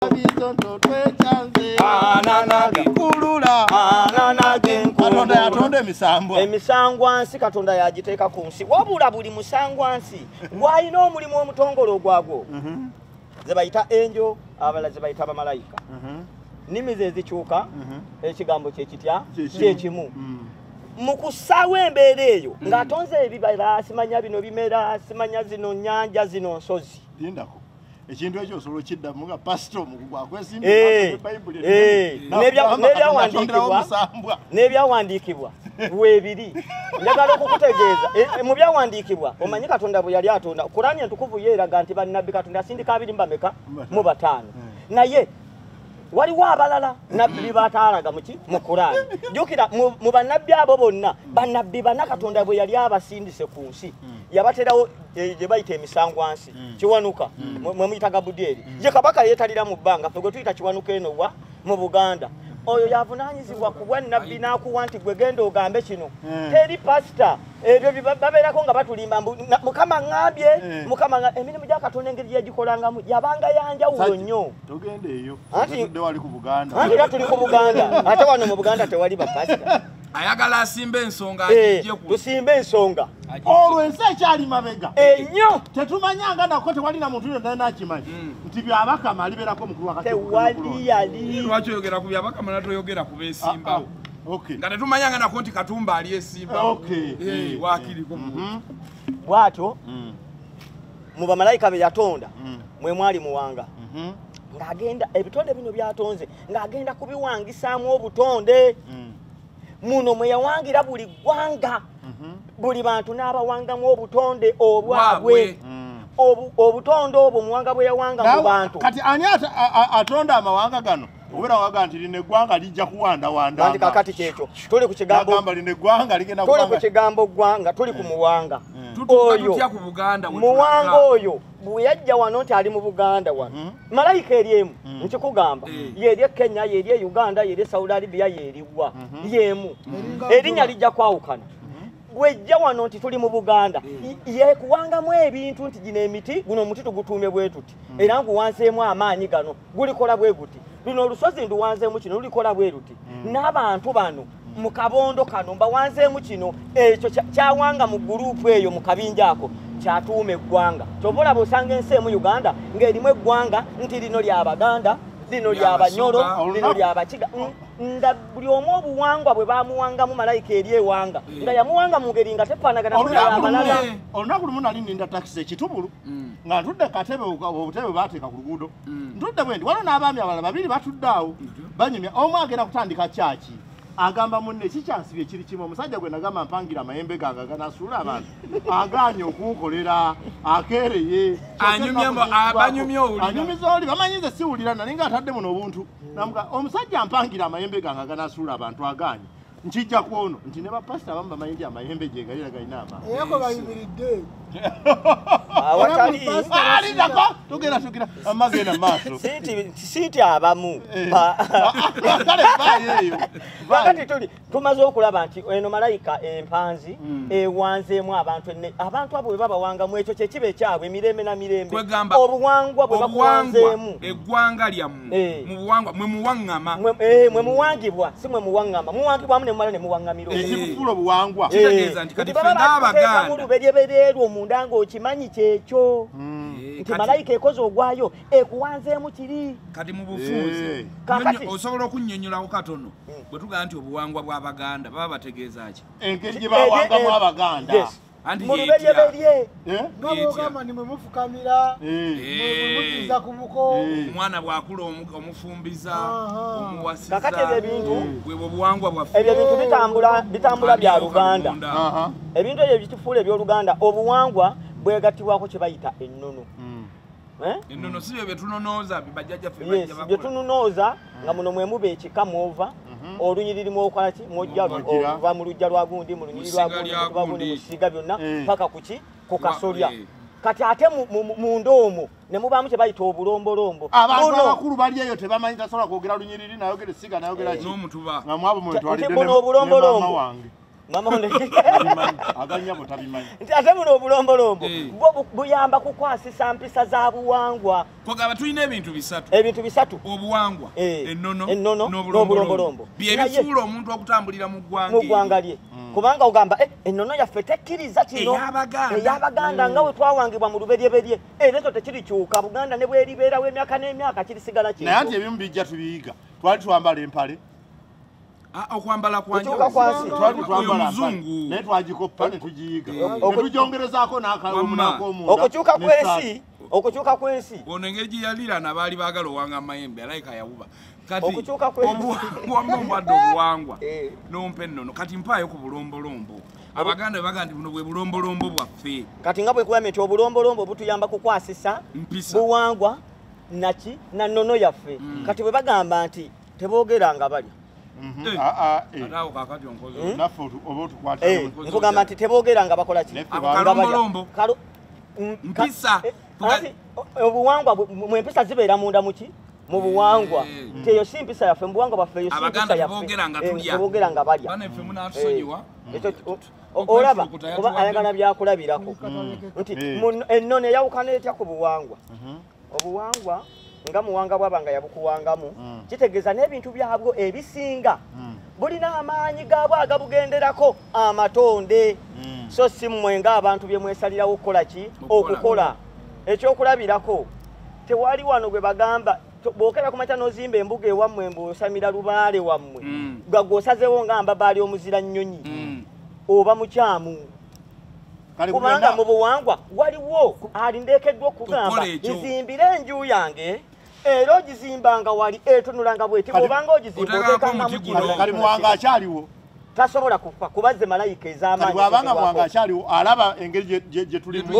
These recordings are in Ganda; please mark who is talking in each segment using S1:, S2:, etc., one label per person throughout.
S1: Bitonto twechanze
S2: anana
S1: kulula
S2: anana
S1: Katonda yatonda emisambwa.
S2: Emisangwa nsi Katonda yagiteeka ku nsi. Wabula buli musangwa nsi gwalina omulimu omutongole ogwagwo. Ze bayita enjo, abala ze bayita bamalayika. Nnimi ze zikyuka, ekigambo kye kitya kye kimu. Mu kusaawa embeera eyo ng'atonze ebibala, simanya bino bimera, simanya zino nnyanja, zino nsozi.
S1: Lindako. Ekintu ekyo osobola okiddamu nga pastor mukugwa kwesimba Bible.
S2: N'ebyawandiikibwa weebiri. Njagala okukutegeeza mu byawandiikibwa omanyi Katonda bwe yali atonda. Kurani entukuvu yeeraga nti bannabbi Katonda asindika 2 mbameka mu 5. Naye waliwo abalala nabbi bataalaga muki mu Kurani. Jukira mu bannabbi abo bonna bannabbi bana Katonda bwe yali abasindise ku nsi yabaterawo je bayita emisangwa nsi kiwanuka mwe muyita Gabudyeri je kabaka yetalira mu bbanga ffe gwe tuyita kiwanuka eno wa mu Buganda oyo yavunaanyizibwa ku bwa nabbi n'akuwa nti gwe genda ogambe kino teri pastor ebyo babeerako nga batulimba Mukama ngambye Mukama emirimu gya Katonda engeri gyegikolangamu yabanga yanjawulo nnyo.
S1: Togende eyo tudde wali ku Buganda
S2: anti tuli ku Buganda ate wano mu Buganda tewali bapasita
S3: ayagala asimba ensonga ajije ku
S2: tusimba ensonga
S1: olwo ensi ekyali mabega
S2: ennyo
S1: tetumanyanga nako tewali na muntu yonna n'akimanyi nti byabakama alibeerako mukulu wakati
S2: tewali yali
S3: lwaki oyogera ku byabakama natoyogera ku beesimbawo nga tetumanyanga nako nti Katumba ali esimbawo wakiriko
S2: bwatyo mu bamalayika be yatonda mwe mwali muwanga ng'agenda ebitonde bino byatonze ng'agenda kubiwangisaamu obutonde muno mwe yawangira buli ggwanga buli bantu n'abawangamu obutonde obwabwe obutonde obwo muwanga bwe yawanga mu bantu.
S1: Kati ani atonda amawanga gano obera waga nti lino eggwanga lijja kuwandawanda
S2: kandi kakati kyekyo tuli ku kigambo
S1: lino eggwanga ligenda
S2: tuli ku kigambo ggwanga tuli ku muwanga
S3: tutya ku Buganda
S2: muwanga oyo bwe yajja wano nti ali mu Buganda wano malayika eriemu nkikugamba yeri Kenya yeri Uganda yeri Saudi Arabia yeriwa yemu erinnya lijja kwawukana bwejja wano nti tuli mu Buganda yekuwangamu ebintu nti gino emiti guno omuti tugutuumye bwe tuti era nguwanseemu amaanyi gano gulikola bwe guti luno olusozi nduwanzeemu kino lulikola bwe luti n'abantu bano mu kabondo kano mbawanzeemu kino ekyo kyawanga mu gurupu eyo mu kabinja ako kyatuuma eggwanga kyobola bw'osanga ensi emu Uganda ng'erimu eggwanga nti lino ly'Abaganda lino ly'Abanyoro lino ly'Abakiga nga buli omu obuwangwa bwe bamuwangamu malayika eri ewanga nga yamuwanga mu ngeri nga tefaanagana abalala.
S1: Olunaku lumu nali ninda takisi ekitubulu nga ntudde katebe obutebe baateeka ku luguudo ntudde bwe ndi waliwo n'abaami abalala 2 batudde awo banyumya omu agenda kutandika kyaki agamba munne kikyansibye kiri kimu omusajja gwe nagamba mpangira amayembe gange aganasuula abantu agaanye okuwukolera akeereye anyumiza oli bamanyize siwulira nali nga atadde muno obuntu namuga omusajja mpangira amayembe gange aganasuula abantu agaanye nkijja kwono nti ne bapasita abamu bamanyi nti amayembe gye galira galina amaanyi
S4: eyako bayimiridde
S1: tugera amagenda maaso
S2: siiti abamu wakati tuli tumaze okulaba nti eno malayika empanzi ewanzeemu abantu abo bwe babawangamu ekyo kyekiba ekyabwe emirembe na mirembe obuwangwa bwe bakuwanzeemu
S3: eggwanga lyammwe mu buwangwa mwe muwaŋŋama
S2: mwe muwangibwa si mwe muwaŋŋama muwangibwamu ne mumala ne muwaŋŋamira
S1: ekikufuula obuwangwa
S3: kitegeeza nti kati ffe ng'Abaganda
S2: oluberebererwo omunda ng'okimanyi kyekyo nti malayika ekoze ogwayo ekuwanzeemu kiri
S3: kati mu bufuuzi osobola okunnyonnyolako katono bwe tugamba nti obuwangwa bw'Abaganda baba bategeeza ki
S1: engeri gye bawangamu Abaganda
S2: muluberyeberye
S4: ng'abogamba ni mwe mufukamira mutiza ku buko
S3: omwana bw'akula omufumbiza omuwasiza
S2: kakati ebyo ebintu
S3: bwe buwangwa bwaffe
S2: ebyo ebintu bitambula bya Luganda ebintu ebyo bitufuula eby'Oluganda obuwangwa bwegattibwako kye bayita ennono
S3: ennono si byo betunonooza bajjajjaffe
S2: bye tunonooza nga muno mwe muba ekika mwova olunyiriri mwokola ki mwojja ova mu lujja lwa gundi mu lunyiriri lwa gundi mu siga byonna paka kuki ku kasolya kati ate munda omwo ne mubaamu kye bayita obulombolombo
S1: abantu abakulu bali eyo tebamanyi tasobola kwogera lunyiriri nayogera siga nayogera ki
S3: n'omutuba
S1: nga mwabo mwe twalidde
S2: ne mama wange mama onde
S1: aganyabo tabimanyi
S2: ate muno obulombolombo buyamba kukwasisa mpisa za buwangwa
S3: kogaba tulina ebintu bisatu obuwangwa ennono n'obulombolombo byebifuula omuntu okutambulira mu
S2: ggwanga lye kubanga ogamba ennono yaffe tekkiriza kino ey'Abaganda nga bwe twawangibwa mu luberyeberye era ekyo tekirikyuka Buganda ne bweribeerawo emyaka n'emyaka kirisigala kintu
S1: naye anti ebimu bijja tubiyiga twali twambala empale
S3: okwambala kwanje
S1: twali twambala muzungu naye twagikoppa ne tugiyiga okujongerezaako n'akalulu n'ak'omunda
S2: okukyuka kw'ensi
S3: ono engeri gye yalira nabaali baagala owanga amayembe alayika yawuba kati
S2: okukyuka
S3: obuwambadde obuwangwa nompa ennono kati mpaayo ku bulombolombo Abaganda baga nti buno bwe bulombolombo bwaffe
S2: kati nga bwe kuba nti obulombolombo butuyamba kukwasisa buwangwa naki na nnono yaffe kati bwe bagamba nti teboogeranga balya nkugamba nti teboogeranga bakola ki obuwangwa mwempisa zibeera munda muki mu buwangwa teyo si mpisa yaffe mu buwangwa bwaffe eyo si mpisa yaffe teboogeranga balya olaba kuba ayagala byakulabirako nti ennono eyawukana etya ku buwangwa obuwangwa nga muwanga bwabanga yabukuwangamu kitegeeza n'ebintu byabwo ebisinga bulina amaanyi gaabwo agabugenderako amatonde so si mmwe ng'abantu bye mwesalirawo okukola ki okukola ekyokulabirako tewali wano gwe bagamba bwokera kumakya n'ozimba embuga ewammwe mb'osamira lubaale wammwe gwaggw'osazeewo ng'ambabaali omuzira nnyonyi oba mukyamu kubanga mu buwangwa waliwo alindekeddwa okugamba nzimbire enju yange era ogizimbanga wali etunulanga bweti bw'obanga ogizimba oteekangamu kino
S1: kali muwanga akyaliwo
S2: tasobola kufa kubazze malayika ez'amaanyi
S1: bw'abanga muwanga akyaliwo alaba engeri gye tulimu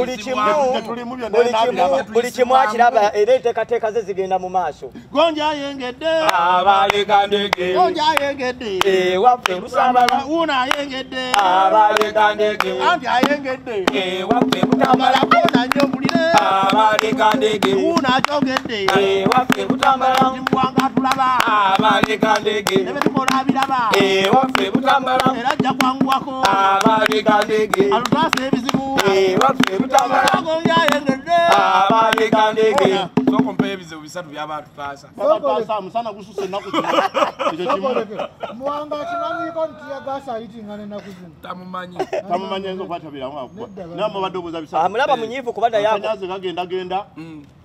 S2: buli kimu akiraba era enteekateeka ze zigenda mu maaso
S1: gonja ayengedde
S3: abalekandege
S1: gonja ayengedde
S2: waffe lusambala
S1: uno ayengedde
S3: abalekandege
S1: anti ayengedde
S3: waffe
S1: butambala kona nnyo mpulire
S3: abalekandege
S1: uno akyogedde
S3: waffe butambala
S1: muwanga tulaba
S3: abalekandege
S1: ne betukola abiraba
S3: waffe butambala
S1: era ajja kwanguwako
S3: abalekandege
S1: alutaasa ebizibu
S3: waffe butambala
S1: gonja ayengedde
S3: abalekandege sokompa ebizibu bisatu byaba tutaasa
S1: batutaasa musana gususe ennaku zino ekyo kimu
S4: muwanga akimanyiko nti yagasa ayitinga n'ennaku zino
S1: tamumanyi enzo okwatabiramu namwe badde obuuza bisatu
S2: amulaba munyiivu kuba dayako
S1: asanyaze gagenda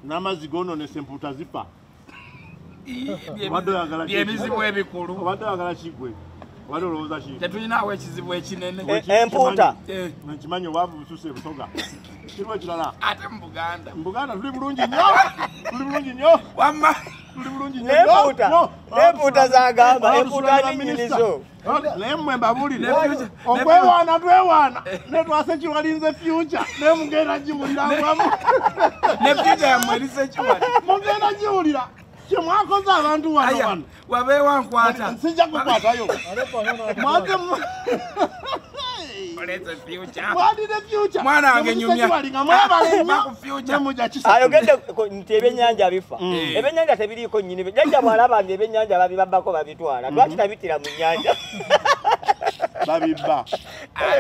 S1: n'amazzi goononesa empuuta zifa
S3: byebizibu ebikulu
S1: obadde oyagala kigwe obadde olowooza ki
S3: tetulinaawo ekizibu ekinene
S2: empuuta
S1: nkimanyi obwavu bususe busoga kiriwo ekirala
S3: ate mu Buganda
S1: tuli bulungi nnyo
S3: wamma
S1: tuli bulungi nnyo
S2: n'empuuta zagamba empuuta nnyinizo
S1: naye mmwe mbabuulire okwewaana twewaana ne twase kiwalinze future naye mugenda giwuliramu
S3: ne future yammwe erise kiwali
S1: mugenda giwulira kyemwakoze abantu wano
S3: wabeewa nkwata
S1: sijja kukwatayo mwange
S3: mwana wange nyumya
S2: ayogedde nti ebyennyanja bifa ebyennyanja tebiriiko nnyini jajja bw'alaba nti ebyennyanja babibabbako babitwala lwaki tabitira mu nnyanja
S1: babibba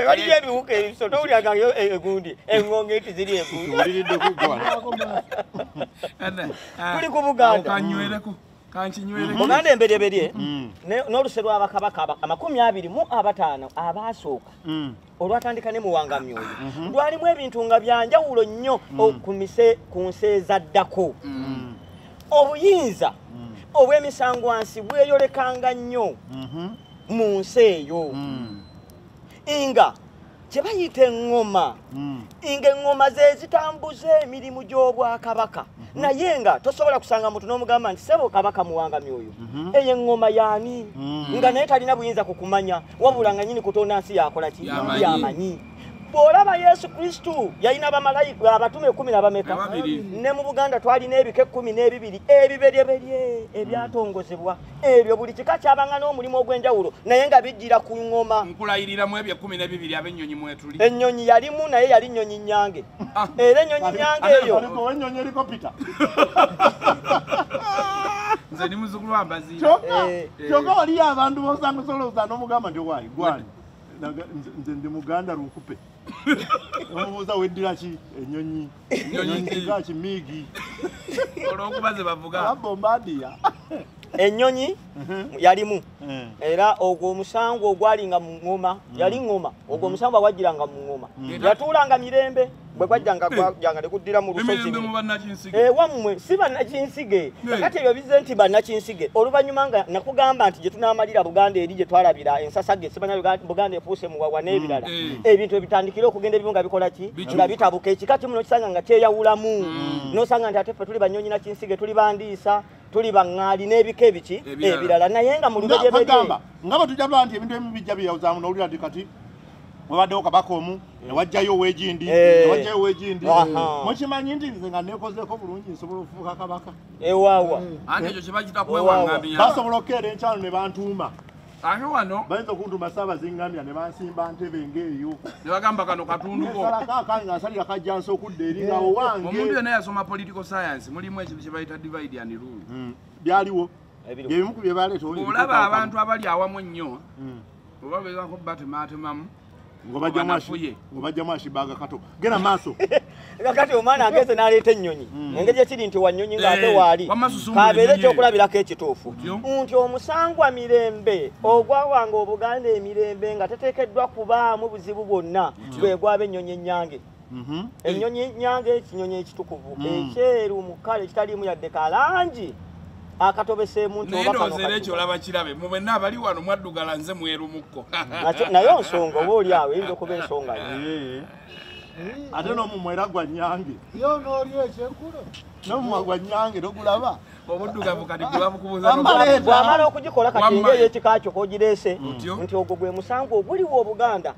S2: waliyo ebiwuka ebiso towuliraga egundi eŋŋonge nti ziri egundi tuli ku Buganda Buganda embereberye n'oluse lw'abakabaka 25 abaasooka olwatandika ne Muwanga Myoyo lwalimu ebintu nga byanjawulo nnyo ku nsi ezaddako obuyinza obw'emisangwansi bweyolekanga nnyo mu nsi eyo nga kye bayita eŋŋoma nga eŋŋoma ze zitambuza emirimu gy'obwakabaka naye nga tosobola kusanga muntu n'omugamba nti sebo kabaka Muwanga Myoyo eyo eŋŋoma yaani nga naye talina buyinza kukumanya wabula nga nyini kutonda nsi yakola ki yamanyi bw'olaba Yesu Kristu yalina bamalayika abatume 10 n'abameka ne mu Buganda twalina ebika 12 ebiberyeberye ebyatongozebwa ebyo buli kika kyabanga n'omulimu ogw'enjawulo naye nga bijjira ku ŋŋoma
S3: nkulayiriramu ebyo 12 ab'ennyonyi mwetuli
S2: ennyonyi yalimu naye yali nnyonyi nnyange era ennyonyi nnyange eyo
S1: ennyonyi eriko Peter
S3: nze ni muzzukulu wa Mbaziira
S1: kyokka waliyo abantu bosanga solooza n'omugamba nti owaayi gwali nze ndi muganda lukupe omubuuza weddira ki ennyonyi nga kimigi
S3: olwokubaze bavuga
S1: bombardier
S2: ennyonyi yalimu era ogwo omusango ogwalinga mu ngoma yali ngoma ogwo omusango agwajjiranga mu ngoma yatuulanga mirembe bwe gwajjanga tekuddira mu lusozi wammwe si bannakinsige kati ebyo bize nti bannakinsige oluvannyuma nga nakugamba nti gye tunaamalira buganda eri gye twalabira ensasage sibanya buganda efuuse muwawa n'ebirala ebintu ebitandikire okugenda ebimu nga bikola ki nga bitabuka ekika kimu nokisanga nga kyeyawulamu nosanga nti ate ffe tuli banyonyi nakinsige tuli bandiisa tuli baŋŋaali n'ebika ebiki ebirala naye nga mu lubereberye
S1: nga bwe tujaba nti ebintu ebimu bijja byeyawuzaamu n'owulira nti kati wabaddewo kabaka omu newajjayo ow'egindi newajjayo ow'egindi mukimanyi nti nze nga neekozeeko bulungi nsobola okufuuka kabaka
S2: ewaawa
S3: ate ekyo kibakita kwewaŋŋamya
S1: basobola okukeera enkyalo ne bantuuma
S3: ate wano
S1: bayinza okuntuma saabaziŋŋamya ne bansimba ntebe ng'eyo
S3: ne bagamba kano katunduko
S1: salakaakani nga nsalira kajjansi okudda eri nga owange
S3: omuntu yonna yasoma political science mulimu ekintu kye bayita divide and rule
S1: byaliwo byebimu ku bye baleeta
S3: olaba abantu abali awamu ennyo oba beezako batematemamu
S1: ngobajjamu ashibaga kato genda maaso
S2: kakati omwana ageze n'aleeta ennyonyi engeri ekiri nti wanyonyi ng'ate waali kabeere ekyokulabirako ekituufu nti omusangwa mirembe ogwawanga obuganda emirembe nga teteekeddwa kubaamu buzibu bwonna bwe gwaba ennyonyi ennyange ennyonyi ennyange ekinyonyi ekitukuvu ekyeru mu kkala ekitaliimu yadde kalangi akatobeseemu nti oba kano
S3: ekyo olaba kirabe mu benna abali wano mwaddugala nze mweru mukko
S2: naye ensonga oba oli awo eyinza okuba ensonga
S1: ate n'omumwera gwa nnyange
S4: yo n'oli ekyenkulo
S1: n'omumwa gwa nnyange togulaba
S3: obuddugavu kati gwe babukubuuza
S2: bw'amala okugikola kati engeri ekika kyo k'ogireese nti ogwo gwe musango oguliwo obuganda